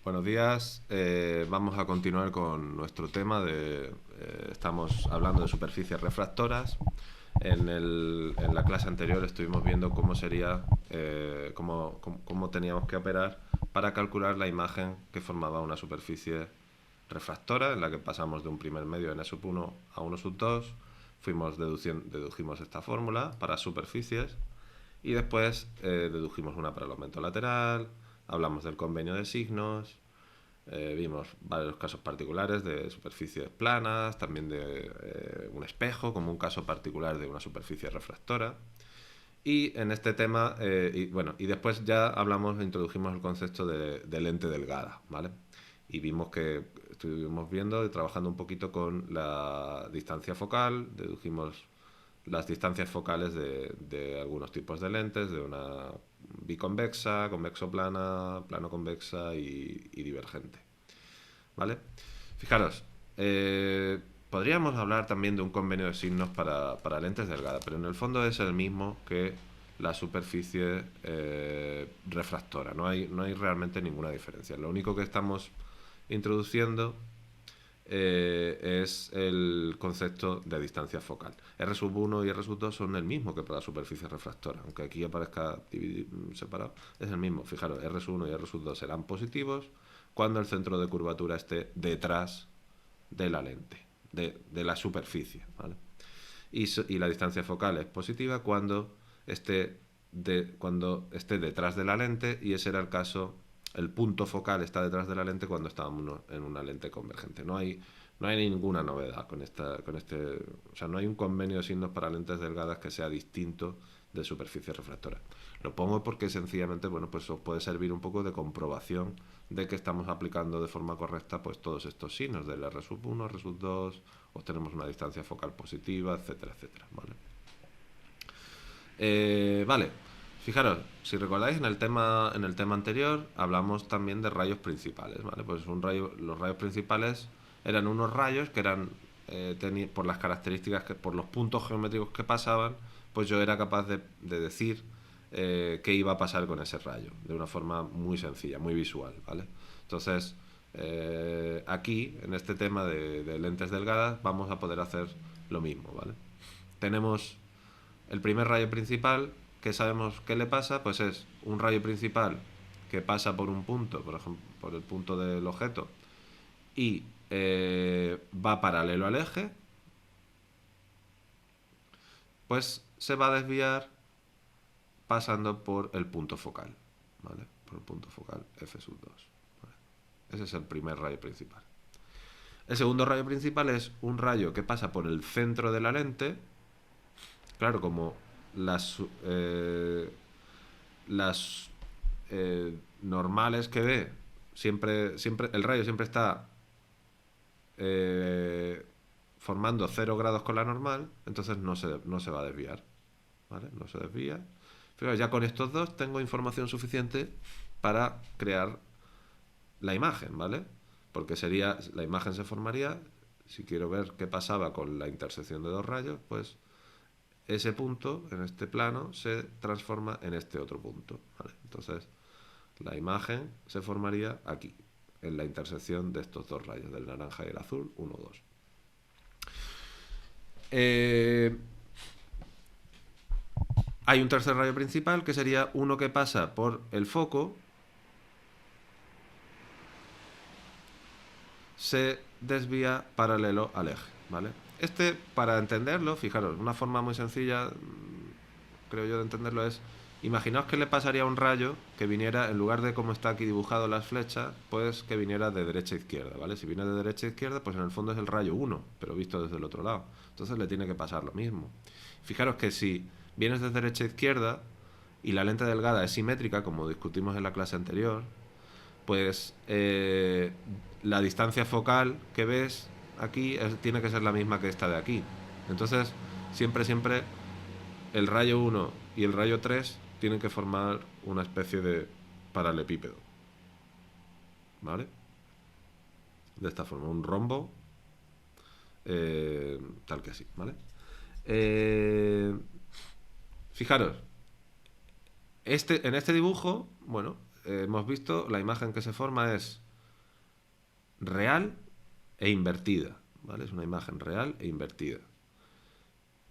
Buenos días. Vamos a continuar con nuestro tema estamos hablando de superficies refractoras. En la clase anterior estuvimos viendo cómo sería, cómo teníamos que operar para calcular la imagen que formaba una superficie refractora, en la que pasamos de un primer medio n sub 1 a 1 sub 2. Dedujimos esta fórmula para superficies y después dedujimos una para el aumento lateral, hablamos del convenio de signos, vimos varios casos particulares de superficies planas, también de un espejo, como un caso particular de una superficie refractora. Y en este tema, y después ya introdujimos el concepto de lente delgada, ¿vale? Y vimos que estuvimos viendo y trabajando un poquito con la distancia focal, dedujimos las distancias focales de algunos tipos de lentes, de una biconvexa, convexoplana, plano convexa y divergente. ¿Vale? Fijaros, podríamos hablar también de un convenio de signos para lentes delgadas, pero en el fondo es el mismo que la superficie refractora. No hay realmente ninguna diferencia. Lo único que estamos introduciendo es el concepto de distancia focal. R sub 1 y R sub 2 son el mismo que para la superficie refractora, aunque aquí aparezca separado, es el mismo. Fijaros, R sub 1 y R sub 2 serán positivos cuando el centro de curvatura esté detrás de la lente, de la superficie, ¿vale? Y la distancia focal es positiva cuando esté detrás de la lente, y ese era el caso. El punto focal está detrás de la lente cuando estábamos en una lente convergente. No hay ninguna novedad o sea, no hay un convenio de signos para lentes delgadas que sea distinto de superficie refractora. Lo pongo porque sencillamente, bueno, pues os puede servir un poco de comprobación de que estamos aplicando de forma correcta pues todos estos signos del R sub 1, R sub 2, obtenemos una distancia focal positiva, etcétera, etcétera, ¿vale? Vale, fijaros, si recordáis en el tema anterior hablamos también de rayos principales, ¿vale? Pues los rayos principales eran unos rayos que eran, por las características, por los puntos geométricos que pasaban, pues yo era capaz de decir qué iba a pasar con ese rayo, de una forma muy sencilla, muy visual, ¿vale? Entonces, aquí, en este tema de lentes delgadas, vamos a poder hacer lo mismo, ¿vale? Tenemos el primer rayo principal, que sabemos qué le pasa, pues es un rayo principal que pasa por un punto, por ejemplo, por el punto del objeto, y va paralelo al eje, pues se va a desviar pasando por el punto focal, ¿vale? Por el punto focal F sub 2. ¿Vale? Ese es el primer rayo principal. El segundo rayo principal es un rayo que pasa por el centro de la lente. Claro, como las normales que ve, siempre el rayo siempre está formando 0 grados con la normal, entonces no se va a desviar, ¿vale? No se desvía. Pero ya con estos dos tengo información suficiente para crear la imagen, ¿vale? Porque la imagen se formaría, si quiero ver qué pasaba con la intersección de dos rayos, pues ese punto en este plano se transforma en este otro punto, ¿vale? Entonces la imagen se formaría aquí, en la intersección de estos dos rayos, del naranja y el azul, 1, 2. Hay un tercer rayo principal, que sería uno que pasa por el foco, se desvía paralelo al eje, ¿vale? Para entenderlo, fijaros, una forma muy sencilla, creo yo, de entenderlo es: imaginaos que le pasaría un rayo que viniera, en lugar de como está aquí dibujado las flechas, pues que viniera de derecha a izquierda, ¿vale? Si viene de derecha a izquierda, pues en el fondo es el rayo 1, pero visto desde el otro lado. Entonces le tiene que pasar lo mismo. Fijaros que si vienes de derecha a izquierda y la lente delgada es simétrica, como discutimos en la clase anterior, pues la distancia focal que ves aquí tiene que ser la misma que esta de aquí. Entonces, siempre el rayo 1 y el rayo 3 tienen que formar una especie de paralepípedo, ¿vale? De esta forma, un rombo, tal que así, ¿vale? Eh, Fijaros, en este dibujo, bueno, hemos visto la imagen que se forma es real e invertida, ¿vale? Es una imagen real e invertida.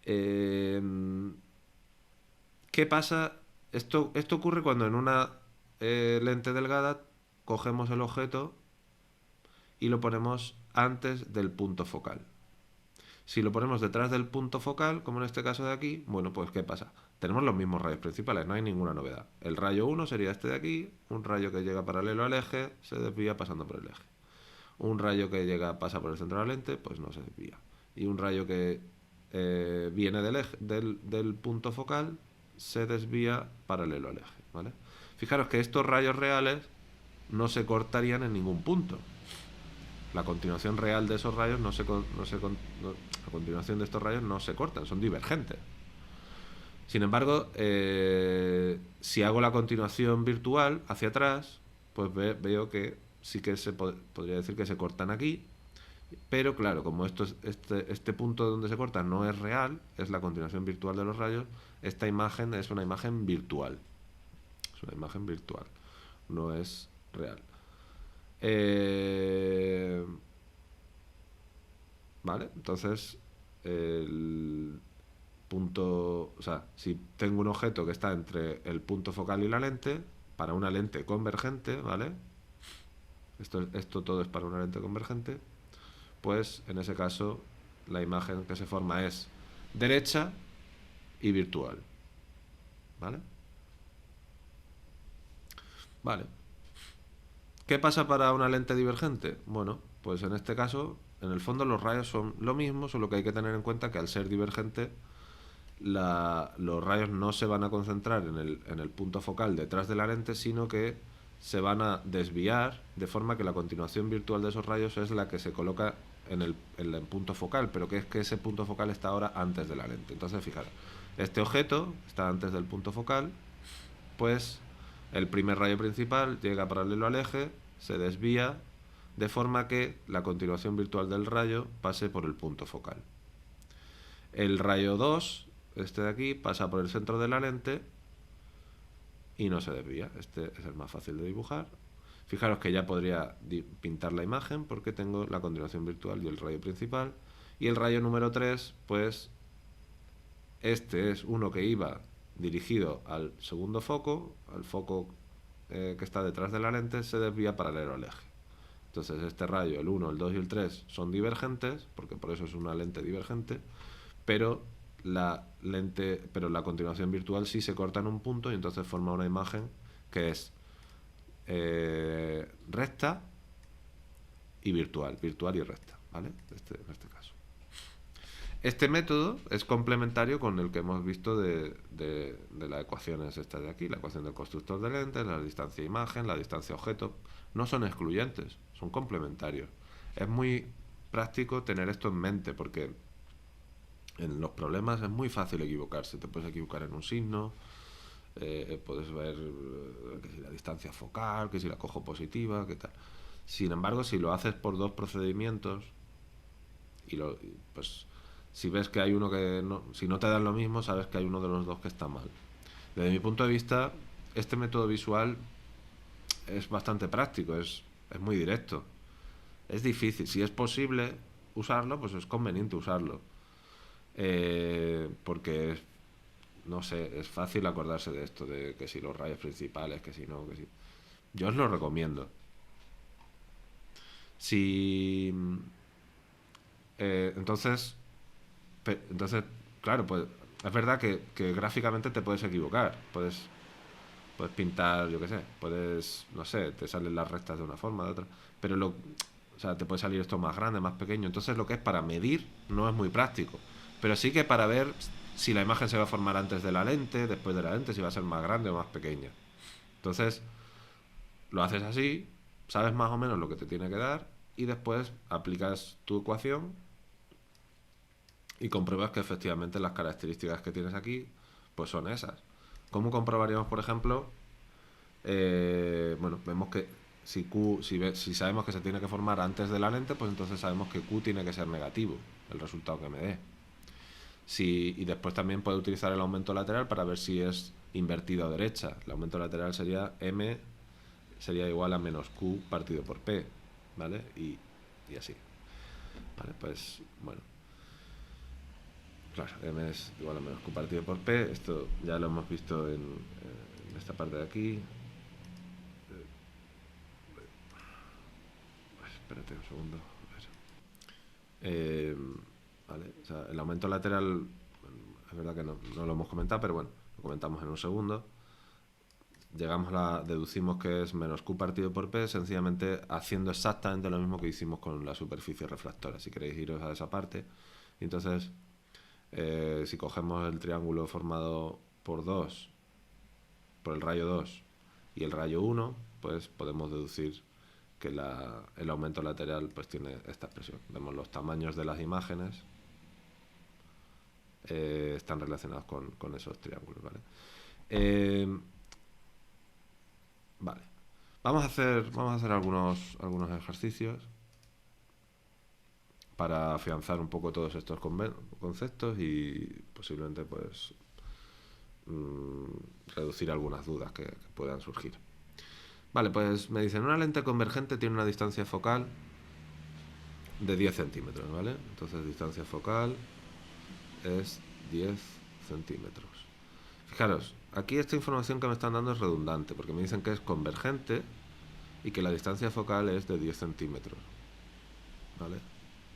¿Qué pasa? Esto ocurre cuando en una lente delgada cogemos el objeto y lo ponemos antes del punto focal. Si lo ponemos detrás del punto focal, como en este caso de aquí, bueno, pues ¿qué pasa? Tenemos los mismos rayos principales, no hay ninguna novedad. El rayo 1 sería este de aquí, un rayo que llega paralelo al eje, se desvía pasando por el eje. Un rayo que pasa por el centro de la lente, pues no se desvía. Y un rayo que viene del punto focal, se desvía paralelo al eje, ¿vale? Fijaros que estos rayos reales no se cortarían en ningún punto. La continuación real de esos rayos la continuación de estos rayos no se cortan, son divergentes. Sin embargo, si hago la continuación virtual hacia atrás, pues veo que sí que podría decir que se cortan aquí, pero claro, como este punto donde se corta no es real, es la continuación virtual de los rayos, esta imagen es una imagen virtual. Es una imagen virtual, no es real. ¿Vale? Entonces, el punto, o sea, si tengo un objeto que está entre el punto focal y la lente, para una lente convergente, ¿vale? Esto todo es para una lente convergente, pues en ese caso la imagen que se forma es derecha y virtual, ¿vale? Vale. ¿Qué pasa para una lente divergente? Bueno, pues en este caso, en el fondo los rayos son lo mismo, solo que hay que tener en cuenta que al ser divergente, los rayos no se van a concentrar en el punto focal detrás de la lente, sino que se van a desviar de forma que la continuación virtual de esos rayos es la que se coloca en el punto focal, pero que es que ese punto focal está ahora antes de la lente. Entonces, fijaros, este objeto está antes del punto focal, pues el primer rayo principal llega paralelo al eje, se desvía de forma que la continuación virtual del rayo pase por el punto focal. El rayo 2, este de aquí, pasa por el centro de la lente y no se desvía. Este es el más fácil de dibujar. Fijaros que ya podría pintar la imagen porque tengo la continuación virtual y el rayo principal. Y el rayo número 3, pues este es uno que iba dirigido al segundo foco, al foco que está detrás de la lente, se desvía paralelo al eje. Entonces este rayo, el 1, el 2 y el 3 son divergentes, porque por eso es una lente divergente, pero la continuación virtual sí se corta en un punto y entonces forma una imagen que es recta y virtual y recta, ¿vale? En este caso. Este método es complementario con el que hemos visto de las ecuaciones estas de aquí, la ecuación del constructor de lentes, la distancia imagen, la distancia objeto. No son excluyentes, son complementarios. Es muy práctico tener esto en mente porque en los problemas es muy fácil equivocarse. Te puedes equivocar en un signo, puedes ver que si la distancia focal, que si la cojo positiva, qué tal. Sin embargo, si lo haces por dos procedimientos pues si ves que hay uno que no, si no te dan lo mismo, sabes que hay uno de los dos que está mal. Desde mi punto de vista, este método visual es bastante práctico, es muy directo. Es difícil, si es posible usarlo, pues es conveniente usarlo. Porque no sé, es fácil acordarse de esto, de que si los rayos principales, que si no, que si. Yo os lo recomiendo. Si entonces, claro, pues es verdad que gráficamente te puedes equivocar. Puedes pintar, yo qué sé, no sé, te salen las rectas de una forma, de otra. Pero o sea, te puede salir esto más grande, más pequeño. Entonces lo que es para medir no es muy práctico. Pero sí que para ver si la imagen se va a formar antes de la lente, después de la lente, si va a ser más grande o más pequeña. Entonces, lo haces así, sabes más o menos lo que te tiene que dar y después aplicas tu ecuación y compruebas que efectivamente las características que tienes aquí pues son esas. ¿Cómo comprobaríamos, por ejemplo? Bueno, vemos que si sabemos que se tiene que formar antes de la lente, pues entonces sabemos que Q tiene que ser negativo, el resultado que me dé. Y después también puedo utilizar el aumento lateral para ver si es invertido a derecha. El aumento lateral sería M sería igual a menos Q partido por P. ¿vale? Y así, ¿vale? Pues, bueno, claro, M es igual a menos Q partido por P. Esto ya lo hemos visto en esta parte de aquí. Espérate un segundo. A ver. Vale, o sea, el aumento lateral, es verdad que no lo hemos comentado, pero bueno, lo comentamos en un segundo. Deducimos que es menos Q partido por P, sencillamente haciendo exactamente lo mismo que hicimos con la superficie refractora. Si queréis iros a esa parte. Y entonces, si cogemos el triángulo formado por el rayo 2 y el rayo 1, pues podemos deducir que el aumento lateral pues tiene esta expresión. Vemos los tamaños de las imágenes, están relacionados con esos triángulos, ¿vale? Vale. Vamos a hacer algunos ejercicios para afianzar un poco todos estos conceptos y posiblemente pues reducir algunas dudas que puedan surgir. Vale, pues me dicen, una lente convergente tiene una distancia focal de 10 centímetros, ¿vale? Entonces distancia focal es 10 centímetros. Fijaros, aquí esta información que me están dando es redundante, porque me dicen que es convergente y que la distancia focal es de 10 centímetros. ¿Vale?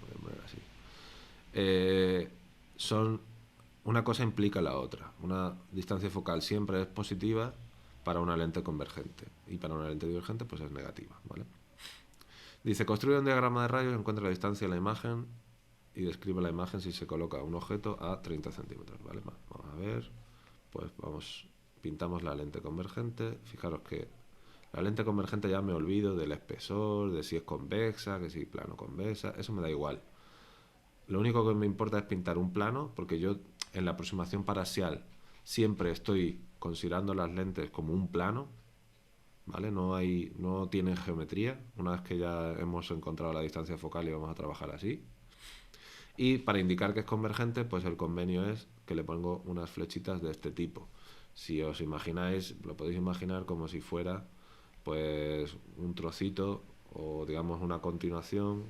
Voy a poner así. Una cosa implica la otra. Una distancia focal siempre es positiva para una lente convergente y para una lente divergente pues es negativa, ¿vale? Dice, construye un diagrama de rayos, encuentra la distancia de la imagen y describe la imagen si se coloca un objeto a 30 centímetros, ¿vale? Vamos a ver, pues pintamos la lente convergente. Fijaros que la lente convergente ya me olvido del espesor, de si es convexa, que si plano convexa, eso me da igual. Lo único que me importa es pintar un plano, porque yo en la aproximación parasial siempre estoy considerando las lentes como un plano, ¿vale? No tienen geometría, una vez que ya hemos encontrado la distancia focal y vamos a trabajar así. Y para indicar que es convergente, pues el convenio es que le pongo unas flechitas de este tipo. Si os imagináis, lo podéis imaginar como si fuera pues un trocito o digamos una continuación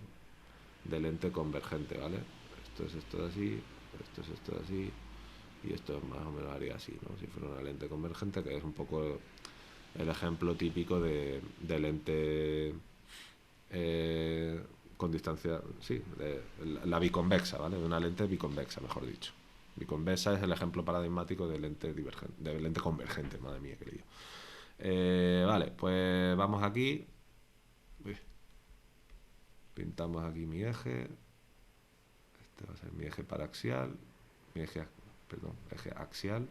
de lente convergente, ¿vale? Esto es esto de así, esto es esto de así y esto más o menos haría así, ¿no? Si fuera una lente convergente, que es un poco el ejemplo típico de lente con distancia, sí, la biconvexa, ¿vale? De una lente biconvexa, mejor dicho. Biconvexa es el ejemplo paradigmático de lente divergente, de lente convergente, madre mía, que lío. Vale, pues vamos aquí. Uy. Pintamos aquí mi eje. Este va a ser mi eje paraxial. Eje axial.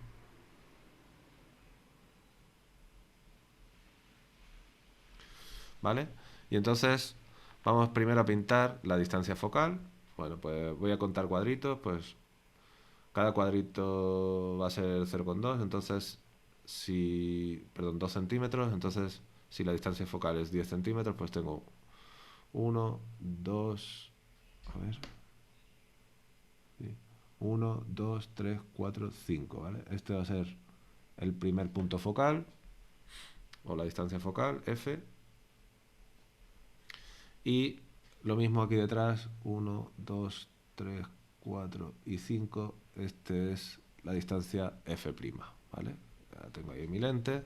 ¿Vale? Y entonces vamos primero a pintar la distancia focal. Bueno, pues voy a contar cuadritos, pues cada cuadrito va a ser 0,2, entonces 2 centímetros, entonces si la distancia focal es 10 centímetros, pues tengo 1, 2, a ver, 1, 2, 3, 4, 5, ¿vale? Este va a ser el primer punto focal, o la distancia focal, F, y lo mismo aquí detrás, 1, 2, 3, 4 y 5, este es la distancia F', ¿vale? Ya tengo ahí mi lente.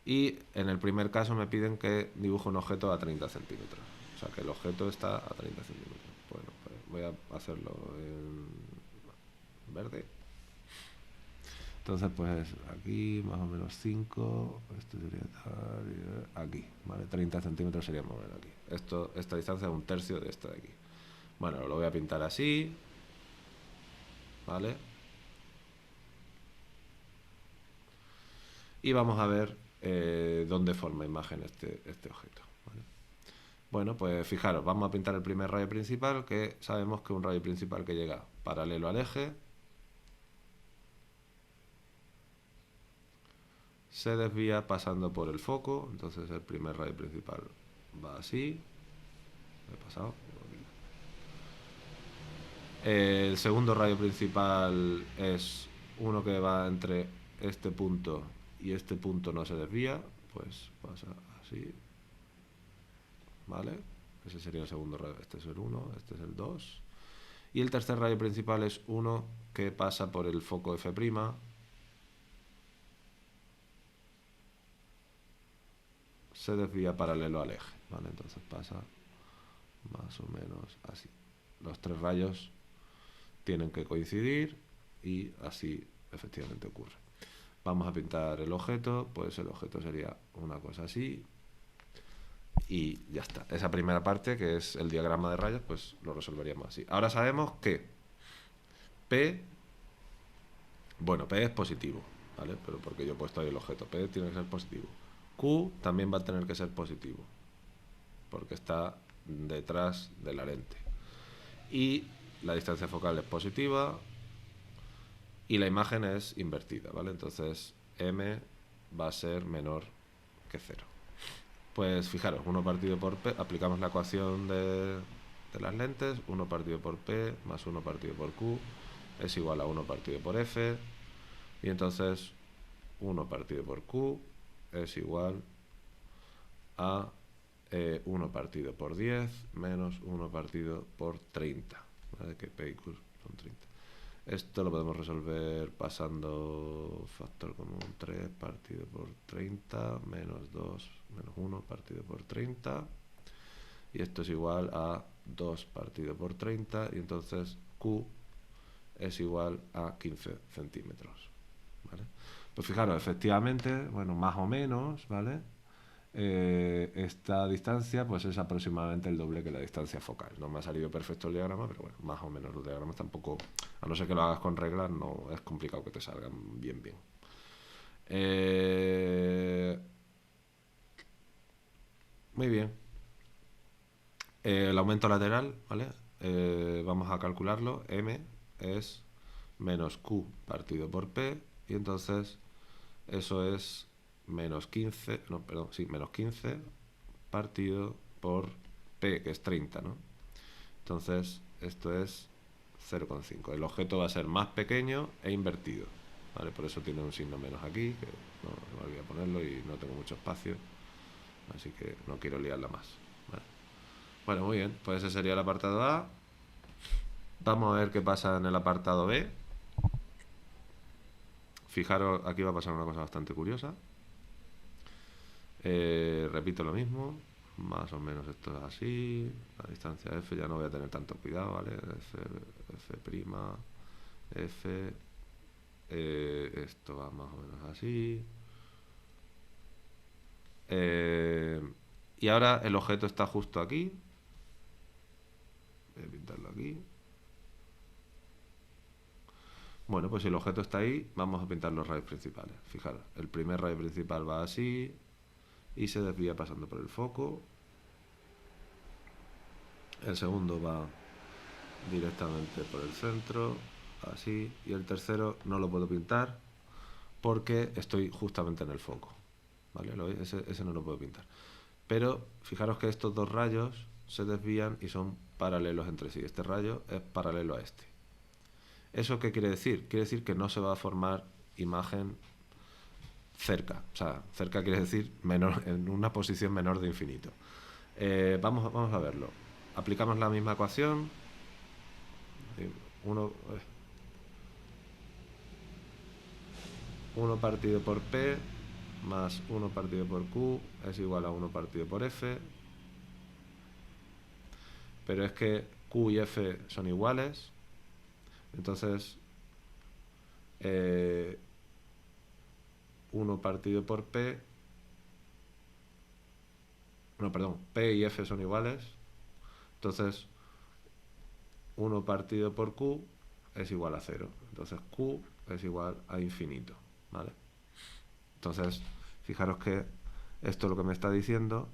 Y en el primer caso me piden que dibuje un objeto a 30 centímetros. O sea, que el objeto está a 30 centímetros. Bueno, pues voy a hacerlo en verde. Entonces, pues aquí más o menos 5, esto sería aquí, ¿vale? 30 centímetros sería más o menos aquí. Esta distancia es un tercio de esta de aquí. Bueno, lo voy a pintar así, ¿vale? Y vamos a ver dónde forma imagen este objeto, ¿vale? Bueno, pues fijaros, vamos a pintar el primer rayo principal, que sabemos que un rayo principal que llega paralelo al eje se desvía pasando por el foco, entonces el primer rayo principal va así, he pasado. El segundo rayo principal es uno que va entre este punto y este punto no se desvía, pues pasa así, ¿vale? Ese sería el segundo rayo. Este es el 1, este es el 2. Y el tercer rayo principal es 1 que pasa por el foco F'. Se desvía paralelo al eje, ¿vale? Entonces pasa más o menos así. Los tres rayos tienen que coincidir y así efectivamente ocurre. Vamos a pintar el objeto, pues el objeto sería una cosa así y ya está. Esa primera parte, que es el diagrama de rayos, pues lo resolveríamos así. Ahora sabemos que P, bueno, P es positivo, ¿vale? Pero porque yo he puesto ahí el objeto, P tiene que ser positivo. Q también va a tener que ser positivo, porque está detrás de la lente. Y la distancia focal es positiva y la imagen es invertida, ¿vale? Entonces M va a ser menor que 0. Pues fijaros, 1 partido por P, aplicamos la ecuación de las lentes, 1 partido por P más 1 partido por Q es igual a 1 partido por F, y entonces 1 partido por Q es igual a 1 partido por 10 menos 1 partido por 30, ¿vale? Que P y Q son 30. Esto lo podemos resolver pasando factor común 3 partido por 30 menos 2 menos 1 partido por 30. Y esto es igual a 2 partido por 30. Y entonces Q es igual a 15 centímetros. ¿Vale? Pues fijaros, efectivamente, bueno, más o menos, ¿vale? Esta distancia pues es aproximadamente el doble que la distancia focal. No me ha salido perfecto el diagrama, pero bueno, más o menos los diagramas tampoco, a no ser que lo hagas con reglas, no es complicado que te salgan bien. Muy bien. El aumento lateral, ¿vale? Vamos a calcularlo. M es menos Q partido por P, y entonces eso es menos 15, no, perdón, sí, menos 15 partido por P, que es 30, ¿no? Entonces, esto es 0,5. El objeto va a ser más pequeño e invertido, ¿vale? Por eso tiene un signo menos aquí, que no me olvidé ponerlo y no tengo mucho espacio, así que no quiero liarla más, ¿vale? Bueno, muy bien, pues ese sería el apartado A. Vamos a ver qué pasa en el apartado B. Fijaros, aquí va a pasar una cosa bastante curiosa. Repito lo mismo, más o menos esto es así. La distancia F ya no voy a tener tanto cuidado, ¿vale? F, esto va más o menos así. Y ahora el objeto está justo aquí. Voy a pintarlo aquí. Bueno, pues si el objeto está ahí, vamos a pintar los rayos principales. Fijaros, el primer rayo principal va así y se desvía pasando por el foco. El segundo va directamente por el centro, así. Y el tercero no lo puedo pintar porque estoy justamente en el foco, ¿vale? Ese no lo puedo pintar. Pero fijaros que estos dos rayos se desvían y son paralelos entre sí. Este rayo es paralelo a este. ¿Eso qué quiere decir? Quiere decir que no se va a formar imagen cerca. O sea, cerca quiere decir menor, en una posición menor de infinito. Vamos a verlo. Aplicamos la misma ecuación. 1 partido por P más 1 partido por Q es igual a 1 partido por F. Pero es que Q y F son iguales. Entonces 1 partido por P, no, perdón, P y F son iguales, entonces 1 partido por Q es igual a 0, entonces Q es igual a infinito, ¿vale? Entonces, fijaros que esto lo que me está diciendo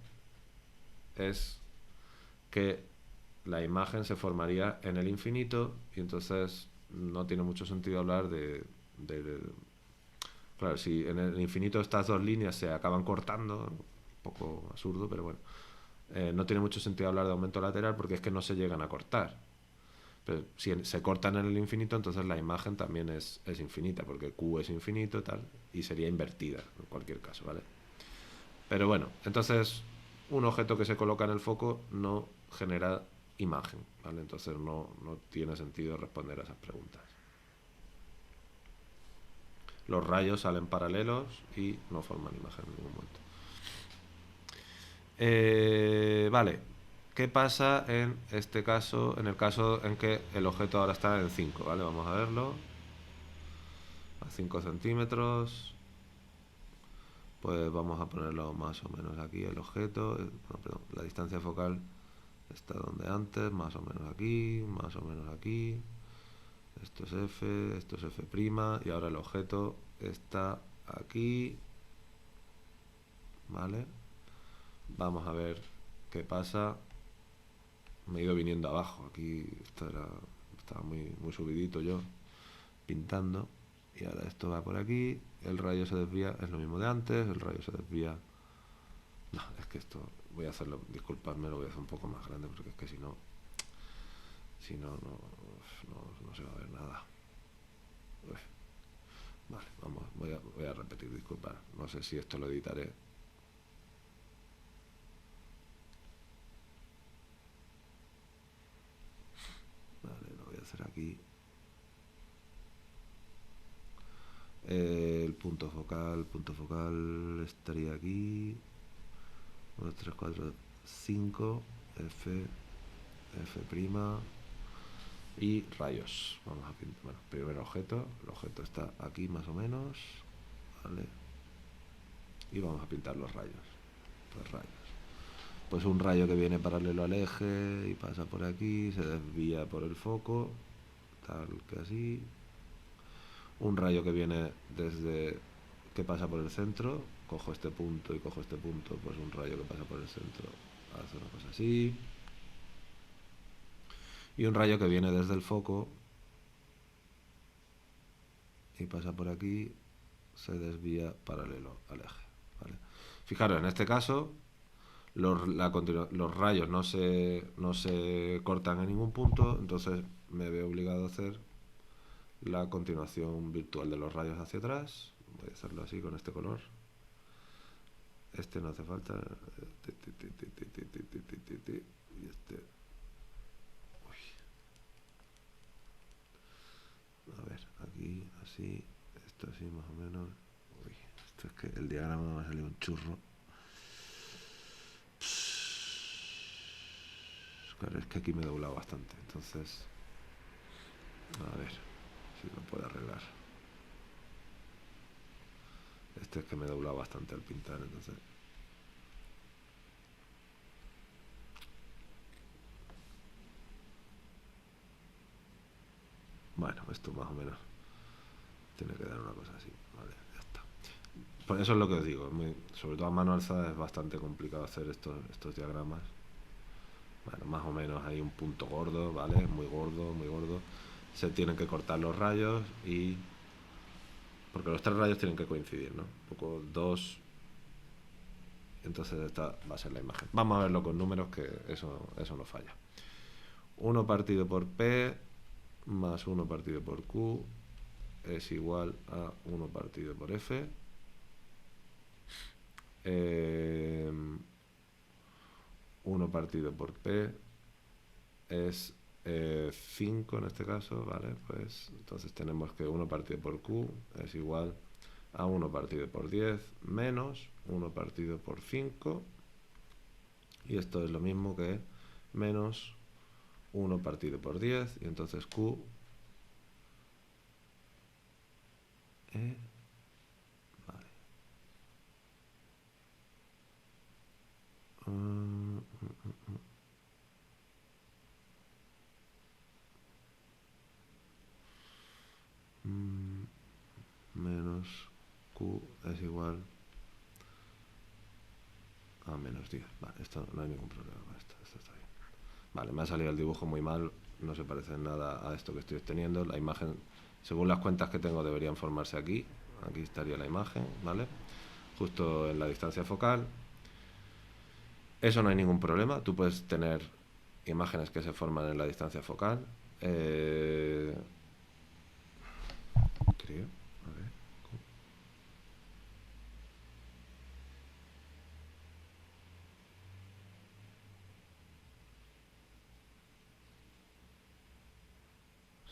es que la imagen se formaría en el infinito, y entonces no tiene mucho sentido hablar de claro, si en el infinito estas dos líneas se acaban cortando, un poco absurdo, pero bueno, no tiene mucho sentido hablar de aumento lateral porque es que no se llegan a cortar. Pero si se cortan en el infinito, entonces la imagen también es infinita, porque Q es infinito tal, y sería invertida en cualquier caso, ¿vale? Pero bueno, entonces un objeto que se coloca en el foco no genera imagen, ¿vale? Entonces no tiene sentido responder a esas preguntas. Los rayos salen paralelos y no forman imagen en ningún momento. Vale, ¿qué pasa en este caso, en el caso en que el objeto ahora está en 5? ¿Vale? Vamos a verlo. A 5 centímetros. Pues vamos a ponerlo más o menos aquí, el objeto. No, perdón, la distancia focal está donde antes, más o menos aquí, más o menos aquí. Esto es F, esto es F', y ahora el objeto está aquí. ¿Vale? Vamos a ver qué pasa. Me he ido viniendo abajo. Aquí estaba muy subidito yo, pintando. Y ahora esto va por aquí. El rayo se desvía, es lo mismo de antes. El rayo se desvía. No, es que esto voy a hacerlo, disculpadme, lo voy a hacer un poco más grande porque es que si no se va a ver nada. Uf. Vale, vamos, voy a repetir, disculpad. No sé si esto lo editaré. Vale, lo voy a hacer aquí. El punto focal estaría aquí. 1, 3, 4, 5. F, F'. Y rayos. Vamos a pintar. Bueno, primer objeto. El objeto está aquí más o menos. Vale. Y vamos a pintar los rayos. Los rayos. Pues un rayo que viene paralelo al eje y pasa por aquí, se desvía por el foco, tal que así. Un rayo que viene desde, que pasa por el centro, cojo este punto y cojo este punto, pues un rayo que pasa por el centro hace una cosa así. Y un rayo que viene desde el foco y pasa por aquí, se desvía paralelo al eje. ¿Vale? Fijaros, en este caso los rayos no se cortan en ningún punto, entonces me veo obligado a hacer la continuación virtual de los rayos hacia atrás. Voy a hacerlo así con este color. Este no hace falta. Y este. Uy. A ver, aquí, así. Esto así más o menos. Uy, esto es que el diagrama me ha salido un churro. Claro, es que aquí me he doblado bastante. Entonces, a ver si lo puedo arreglar. Este es que me he doblado bastante al pintar, entonces. Bueno, esto más o menos tiene que dar una cosa así. Vale, ya está. Pues eso es lo que os digo. Sobre todo a mano alzada es bastante complicado hacer estos diagramas. Bueno, más o menos hay un punto gordo, ¿vale? Muy gordo, muy gordo. Se tienen que cortar los rayos y... porque los tres rayos tienen que coincidir, ¿no? Un poco dos... Entonces esta va a ser la imagen. Vamos a verlo con números, que eso no falla. 1 partido por P más 1 partido por Q es igual a 1 partido por F. 1 partido por P es 5 en este caso, ¿vale? Pues entonces tenemos que 1 partido por Q es igual a 1 partido por 10 menos 1 partido por 5. Y esto es lo mismo que menos 1 partido por 10. Y entonces Q vale. Menos Q es igual a menos 10. Vale, esto no hay ningún problema con esto está bien. Vale, me ha salido el dibujo muy mal, no se parece en nada a esto que estoy obteniendo. La imagen, según las cuentas que tengo, deberían formarse aquí. Aquí estaría la imagen, ¿vale? Justo en la distancia focal. Eso no hay ningún problema. Tú puedes tener imágenes que se forman en la distancia focal. Creo. A ver.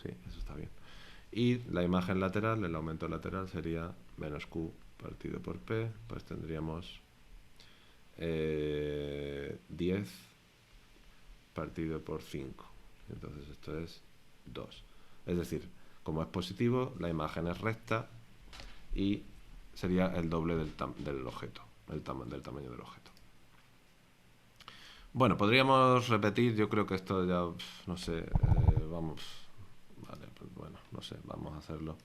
Sí, eso está bien. Y la imagen lateral, el aumento lateral sería menos Q partido por P, pues tendríamos 10 partido por 5. Entonces esto es 2. Es decir, como es positivo, la imagen es recta y sería el doble del objeto, del tamaño del objeto. Bueno, podríamos repetir, yo creo que esto ya, no sé, vamos, vale, pues bueno, no sé, vamos a hacerlo.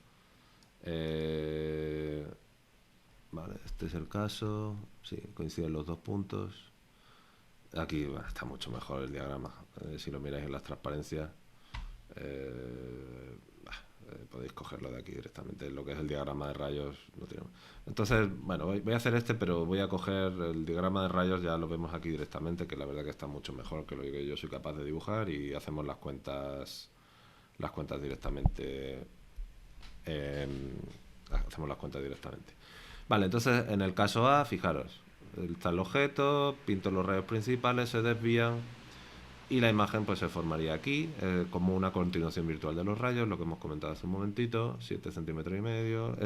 Vale, este es el caso, sí, coinciden los dos puntos. Aquí está mucho mejor el diagrama, si lo miráis en las transparencias, podéis cogerlo de aquí directamente. Lo que es el diagrama de rayos no tiene... Entonces, bueno, voy a hacer este, pero voy a coger el diagrama de rayos, ya lo vemos aquí directamente, que la verdad que está mucho mejor que lo que yo soy capaz de dibujar, y hacemos las cuentas directamente. Hacemos las cuentas directamente. Vale, entonces en el caso A, fijaros, está el objeto, pinto los rayos principales, se desvían y la imagen pues se formaría aquí, como una continuación virtual de los rayos, lo que hemos comentado hace un momentito, 7 centímetros y medio.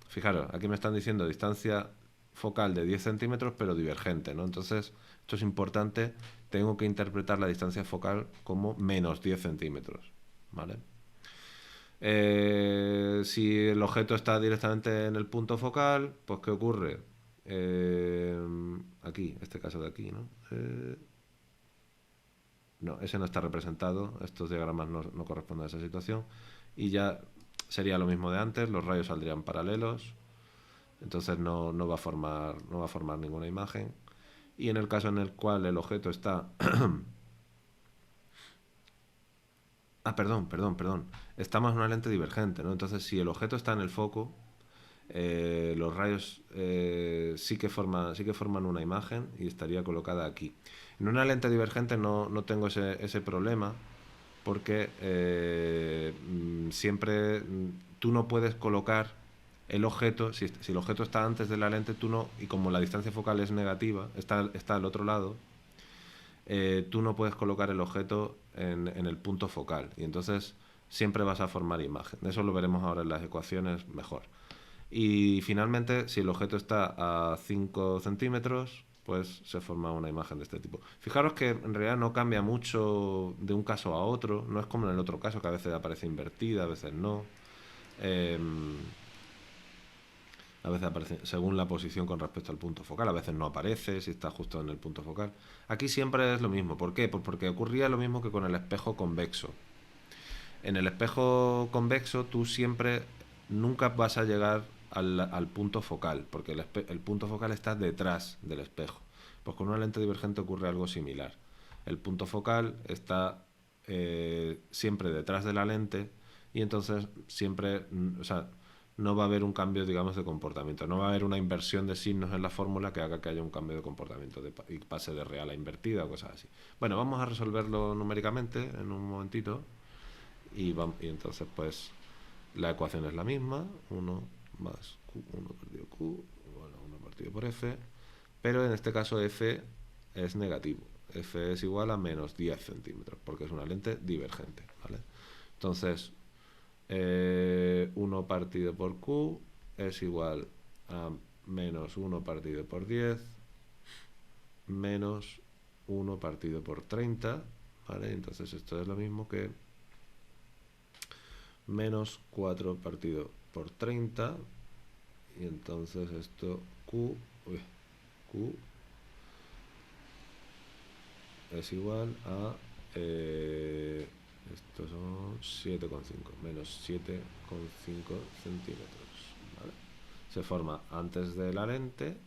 Fijaros, aquí me están diciendo distancia focal de 10 centímetros, pero divergente, ¿no? Entonces, esto es importante, tengo que interpretar la distancia focal como menos 10 centímetros, ¿vale? Si el objeto está directamente en el punto focal, pues ¿qué ocurre? Aquí, este caso de aquí, ¿no? No, ese no está representado, estos diagramas no corresponden a esa situación, y ya sería lo mismo de antes, los rayos saldrían paralelos, entonces no va a formar ninguna imagen. Y en el caso en el cual el objeto está... perdón. Estamos en una lente divergente, ¿no? Entonces, si el objeto está en el foco, los rayos sí que forman una imagen y estaría colocada aquí. En una lente divergente no tengo ese problema, porque siempre tú no puedes colocar el objeto, si el objeto está antes de la lente, tú no, y como la distancia focal es negativa, está al otro lado, tú no puedes colocar el objeto en el punto focal, y entonces siempre vas a formar imagen. Eso lo veremos ahora en las ecuaciones mejor. Y finalmente, si el objeto está a 5 centímetros, pues se forma una imagen de este tipo. Fijaros que en realidad no cambia mucho de un caso a otro, no es como en el otro caso, que a veces aparece invertida, a veces no. A veces aparece según la posición con respecto al punto focal, a veces no aparece si está justo en el punto focal. Aquí siempre es lo mismo. ¿Por qué? Pues porque ocurría lo mismo que con el espejo convexo. En el espejo convexo tú nunca vas a llegar al punto focal, porque el punto focal está detrás del espejo. Pues con una lente divergente ocurre algo similar. El punto focal está siempre detrás de la lente, y entonces siempre, o sea, no va a haber un cambio, digamos, de comportamiento. No va a haber una inversión de signos en la fórmula que haga que haya un cambio de comportamiento y pase de real a invertida o cosas así. Bueno, vamos a resolverlo numéricamente en un momentito. Y entonces pues la ecuación es la misma, 1 más Q1 partido Q, igual a 1 partido por F, pero en este caso F es negativo, F es igual a menos 10 centímetros, porque es una lente divergente, ¿vale? Entonces, 1 partido por Q es igual a menos 1 partido por 10 menos 1 partido por 30, ¿vale? Entonces esto es lo mismo que menos 4 partido por 30, y entonces esto Q es igual a estos son 7,5 menos 7,5 centímetros, ¿vale? Se forma antes de la lente,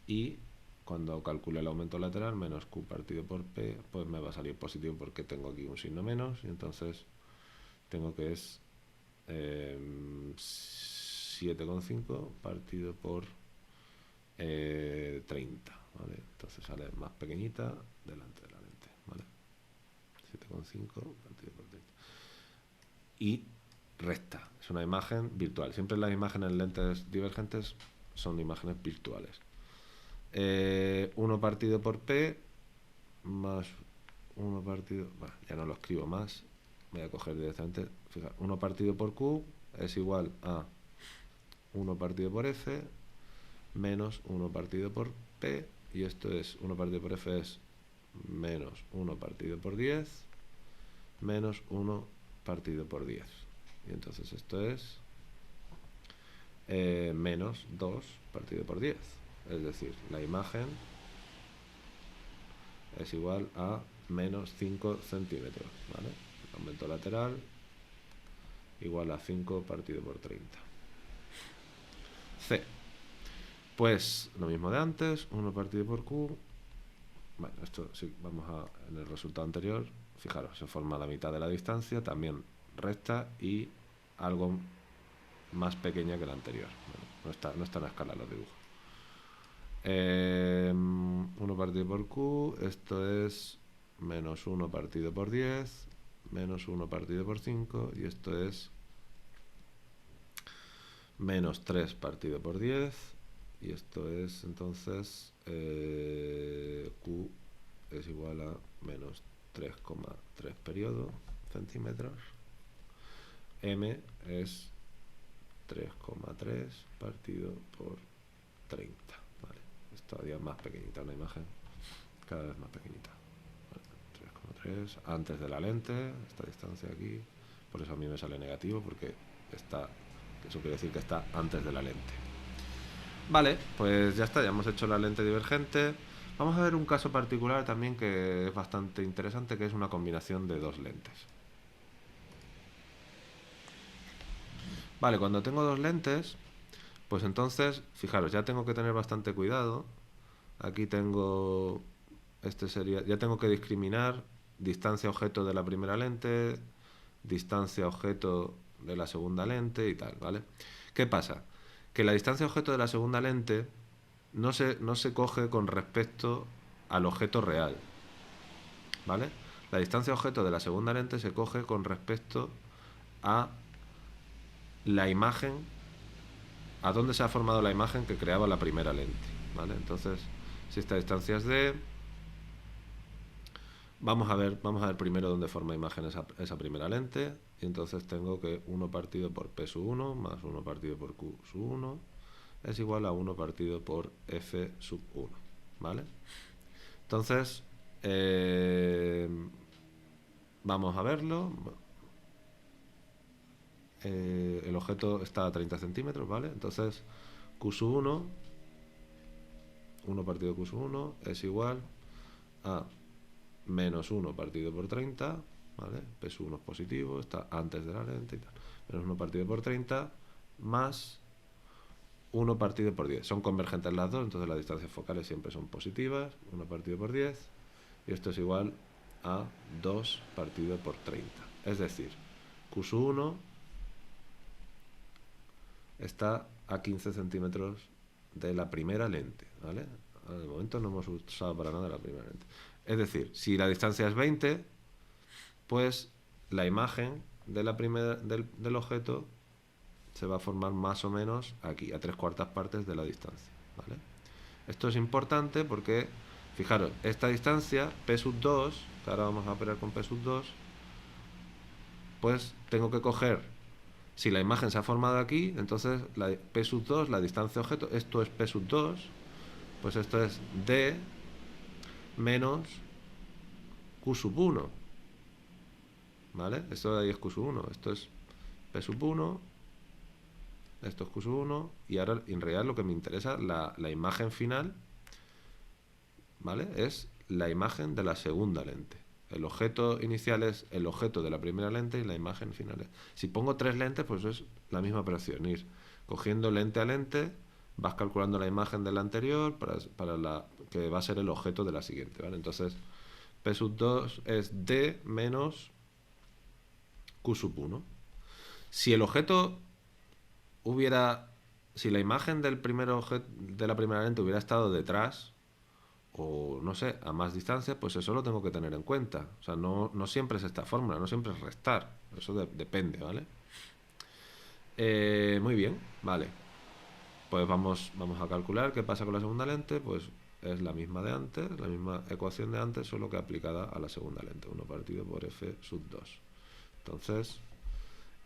y cuando calcule el aumento lateral, menos Q partido por P, pues me va a salir positivo porque tengo aquí un signo menos, y entonces tengo que es 7,5 partido por 30, ¿vale? Entonces sale más pequeñita delante de la lente, ¿vale? 7,5 partido por 30. Y recta, es una imagen virtual. Siempre las imágenes en lentes divergentes son imágenes virtuales. 1 partido por P más 1 partido... Bueno, ya no lo escribo más. Voy a coger directamente... Fijaros, 1 partido por Q es igual a 1 partido por F menos 1 partido por P. Y esto es 1 partido por F es menos 1 partido por 10 menos 1 partido por 10. Y entonces esto es menos 2 partido por 10. Es decir, la imagen es igual a menos 5 centímetros, ¿vale? El aumento lateral igual a 5 partido por 30. C. Pues lo mismo de antes, 1 partido por Q. Bueno, esto sí, vamos a... En el resultado anterior, fijaros, se forma la mitad de la distancia, también recta y algo más pequeña que la anterior. Bueno, no está en la escala de los dibujos. 1 partido por Q, esto es menos 1 partido por 10, menos 1 partido por 5, y esto es menos 3 partido por 10, y esto es entonces Q es igual a menos 3,3 periodo centímetros. M es 3,3 partido por 30. Vale. Es todavía más pequeñita una imagen, cada vez más pequeñita. Vale. 3,3 antes de la lente, esta distancia aquí. Por eso a mí me sale negativo, porque eso quiere decir que está antes de la lente. Vale, pues ya está, ya hemos hecho la lente divergente. Vamos a ver un caso particular también que es bastante interesante, que es una combinación de dos lentes. Vale, cuando tengo dos lentes, pues entonces, fijaros, ya tengo que tener bastante cuidado. Aquí tengo, ya tengo que discriminar distancia objeto de la primera lente, distancia objeto de la segunda lente y tal, ¿vale? ¿Qué pasa? Que la distancia objeto de la segunda lente no se coge con respecto al objeto real, ¿vale? La distancia objeto de la segunda lente se coge con respecto a la imagen, a dónde se ha formado la imagen que creaba la primera lente, ¿vale? Entonces, si esta distancia es D, vamos a ver primero dónde forma imagen esa primera lente, y entonces tengo que 1 partido por P sub 1 más 1 partido por Q sub 1 es igual a 1 partido por F sub 1, ¿vale? Entonces, vamos a verlo. El objeto está a 30 centímetros, ¿vale? Entonces, Q sub 1 partido Q sub 1 es igual a menos 1 partido por 30, ¿vale? P sub 1 es positivo, está antes de la lente y tal. Menos 1 partido por 30 más 1 partido por 10. Son convergentes las dos, entonces las distancias focales siempre son positivas. 1 partido por 10, y esto es igual a 2 partido por 30. Es decir, Q sub 1 está a 15 centímetros de la primera lente, ¿vale? De momento no hemos usado para nada la primera lente. Es decir, si la distancia es 20, pues la imagen de del objeto se va a formar más o menos aquí, a 3/4 partes de la distancia, ¿vale? Esto es importante porque, fijaros, esta distancia, P sub 2, que ahora vamos a operar con P sub 2, pues tengo que coger, si la imagen se ha formado aquí, entonces la P sub 2, la distancia objeto, esto es P sub 2, pues esto es D menos Q sub 1, ¿vale? Esto de ahí es Q sub 1, esto es P sub 1, esto es Q sub 1, y ahora en realidad lo que me interesa, la imagen final, ¿vale? Es la imagen de la segunda lente. El objeto inicial es el objeto de la primera lente y la imagen final es... Si pongo 3 lentes, pues es la misma operación, ir cogiendo lente a lente, vas calculando la imagen de la anterior para la que va a ser el objeto de la siguiente, ¿vale? Entonces, P sub 2 es D menos Q sub 1. Si el objeto si la imagen del primer objeto de la primera lente hubiera estado detrás, o no sé, a más distancia, pues eso lo tengo que tener en cuenta. O sea, no siempre es esta fórmula, no siempre es restar. Eso depende, ¿vale? Muy bien, vale. Pues vamos a calcular qué pasa con la segunda lente. Pues es la misma de antes, la misma ecuación de antes, solo que aplicada a la segunda lente, 1 partido por f sub 2. Entonces,